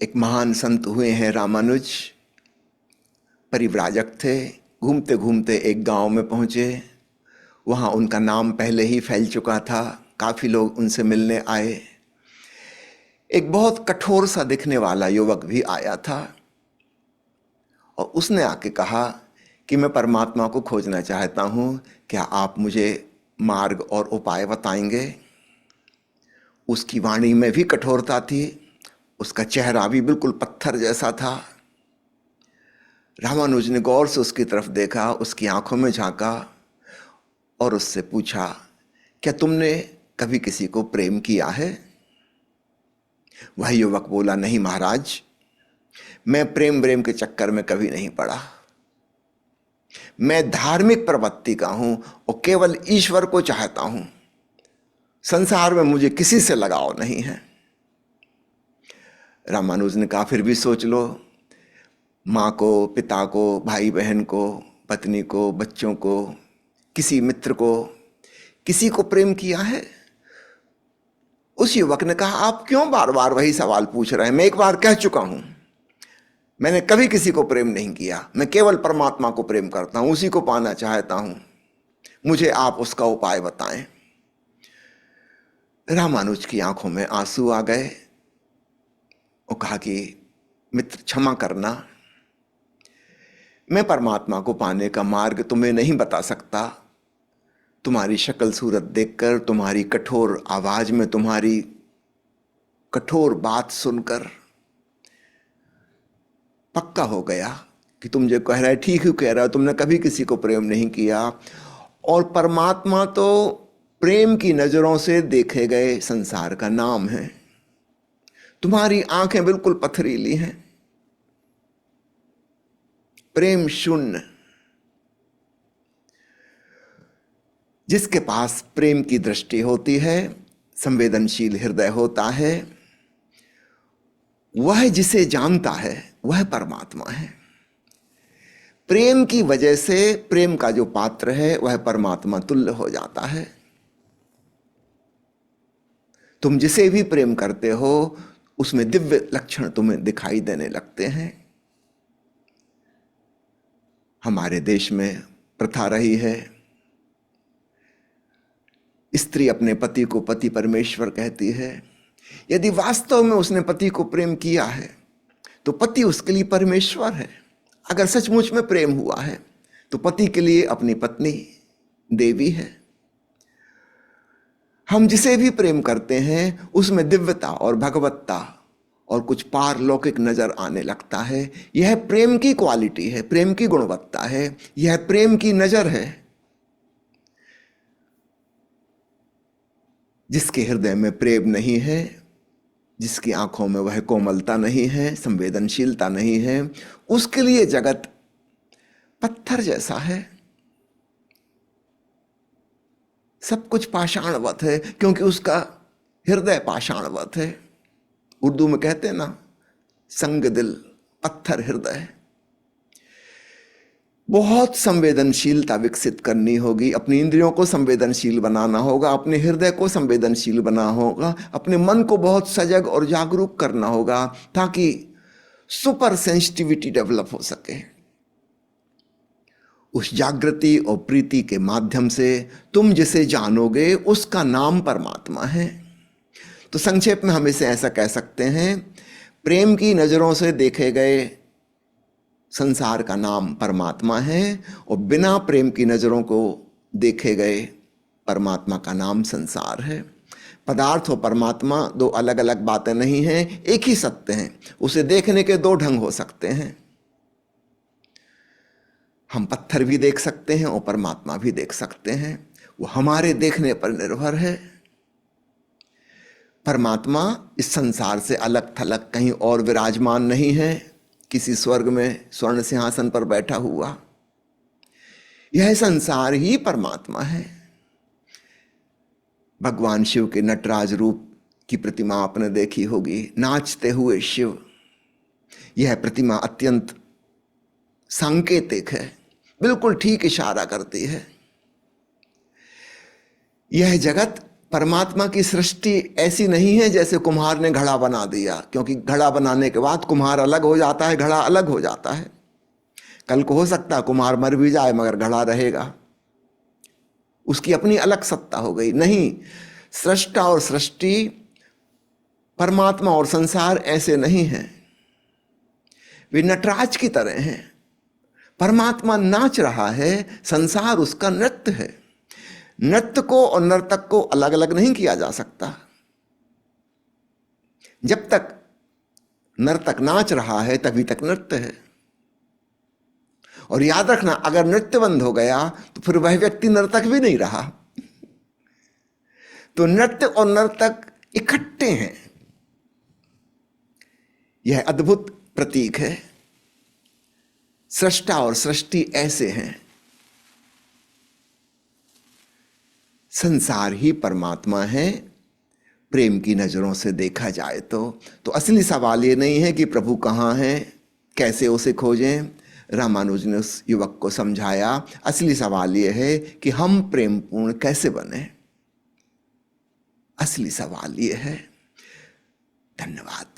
एक महान संत हुए हैं रामानुज। परिव्राजक थे। घूमते घूमते एक गांव में पहुंचे। वहां उनका नाम पहले ही फैल चुका था। काफी लोग उनसे मिलने आए। एक बहुत कठोर सा दिखने वाला युवक भी आया था और उसने आके कहा कि मैं परमात्मा को खोजना चाहता हूं, क्या आप मुझे मार्ग और उपाय बताएंगे। उसकी वाणी में भी कठोरता थी। उसका चेहरा भी बिल्कुल पत्थर जैसा था। रामानुज ने गौर से उसकी तरफ देखा, उसकी आंखों में झांका और उससे पूछा, क्या तुमने कभी किसी को प्रेम किया है। वह युवक बोला, नहीं महाराज, मैं प्रेम के चक्कर में कभी नहीं पड़ा। मैं धार्मिक प्रवृत्ति का हूं और केवल ईश्वर को चाहता हूं। संसार में मुझे किसी से लगाव नहीं है। रामानुज ने कहा, फिर भी सोच लो, माँ को, पिता को, भाई बहन को, पत्नी को, बच्चों को, किसी मित्र को, किसी को प्रेम किया है। उस युवक ने कहा, आप क्यों बार बार वही सवाल पूछ रहे हैं। मैं एक बार कह चुका हूं, मैंने कभी किसी को प्रेम नहीं किया। मैं केवल परमात्मा को प्रेम करता हूं, उसी को पाना चाहता हूं। मुझे आप उसका उपाय बताएं। रामानुज की आंखों में आंसू आ गए। वो कहा कि मित्र, क्षमा करना, मैं परमात्मा को पाने का मार्ग तुम्हें नहीं बता सकता। तुम्हारी शक्ल सूरत देखकर, तुम्हारी कठोर आवाज में, तुम्हारी कठोर बात सुनकर पक्का हो गया कि तुम जो कह रहे हो ठीक ही कह रहे हो। तुमने कभी किसी को प्रेम नहीं किया और परमात्मा तो प्रेम की नजरों से देखे गए संसार का नाम है। तुम्हारी आंखें बिल्कुल पथरीली हैं, प्रेम शून्य। जिसके पास प्रेम की दृष्टि होती है, संवेदनशील हृदय होता है, वह जिसे जानता है वह परमात्मा है। प्रेम की वजह से प्रेम का जो पात्र है वह परमात्मा तुल्य हो जाता है। तुम जिसे भी प्रेम करते हो उसमें दिव्य लक्षण तुम्हें दिखाई देने लगते हैं। हमारे देश में प्रथा रही है, स्त्री अपने पति को पति परमेश्वर कहती है। यदि वास्तव में उसने पति को प्रेम किया है तो पति उसके लिए परमेश्वर है। अगर सचमुच में प्रेम हुआ है तो पति के लिए अपनी पत्नी देवी है। हम जिसे भी प्रेम करते हैं उसमें दिव्यता और भगवत्ता और कुछ पारलौकिक नजर आने लगता है। यह प्रेम की क्वालिटी है, प्रेम की गुणवत्ता है, यह प्रेम की नजर है। जिसके हृदय में प्रेम नहीं है, जिसकी आंखों में वह कोमलता नहीं है, संवेदनशीलता नहीं है, उसके लिए जगत पत्थर जैसा है। सब कुछ पाषाणवत है क्योंकि उसका हृदय पाषाणवत है। उर्दू में कहते हैं ना, संग दिल पत्थर हृदय। बहुत संवेदनशीलता विकसित करनी होगी, अपनी इंद्रियों को संवेदनशील बनाना होगा, अपने हृदय को संवेदनशील बनाना होगा, अपने मन को बहुत सजग और जागरूक करना होगा ताकि सुपर सेंसिटिविटी डेवलप हो सके। उस जागृति और प्रीति के माध्यम से तुम जिसे जानोगे उसका नाम परमात्मा है। तो संक्षेप में हम इसे ऐसा कह सकते हैं, प्रेम की नजरों से देखे गए संसार का नाम परमात्मा है और बिना प्रेम की नजरों को देखे गए परमात्मा का नाम संसार है। पदार्थ और परमात्मा दो अलग अलग बातें नहीं हैं, एक ही सत्य हैं। उसे देखने के दो ढंग हो सकते हैं। हम पत्थर भी देख सकते हैं और परमात्मा भी देख सकते हैं, वो हमारे देखने पर निर्भर है। परमात्मा इस संसार से अलग थलग कहीं और विराजमान नहीं है, किसी स्वर्ग में स्वर्ण सिंहासन पर बैठा हुआ। यह संसार ही परमात्मा है। भगवान शिव के नटराज रूप की प्रतिमा आपने देखी होगी, नाचते हुए शिव। यह प्रतिमा अत्यंत सांकेतिक है, बिल्कुल ठीक इशारा करती है। यह जगत परमात्मा की सृष्टि ऐसी नहीं है जैसे कुम्हार ने घड़ा बना दिया, क्योंकि घड़ा बनाने के बाद कुम्हार अलग हो जाता है, घड़ा अलग हो जाता है। कल को हो सकता है कुम्हार मर भी जाए मगर घड़ा रहेगा, उसकी अपनी अलग सत्ता हो गई। नहीं, सृष्टा और सृष्टि, परमात्मा और संसार ऐसे नहीं हैं, वे नटराज की तरह हैं। परमात्मा नाच रहा है, संसार उसका नृत्य है। नृत्य को और नर्तक को अलग अलग नहीं किया जा सकता। जब तक नर्तक नाच रहा है तभी तक नृत्य है। और याद रखना, अगर नृत्य बंद हो गया तो फिर वह व्यक्ति नर्तक भी नहीं रहा। तो नृत्य और नर्तक इकट्ठे हैं, यह अद्भुत प्रतीक है। सृष्टा और सृष्टि ऐसे हैं, संसार ही परमात्मा है प्रेम की नजरों से देखा जाए तो असली सवाल ये नहीं है कि प्रभु कहाँ हैं, कैसे उसे खोजें। रामानुज ने उस युवक को समझाया, असली सवाल ये है कि हम प्रेमपूर्ण कैसे बने। असली सवाल ये है। धन्यवाद।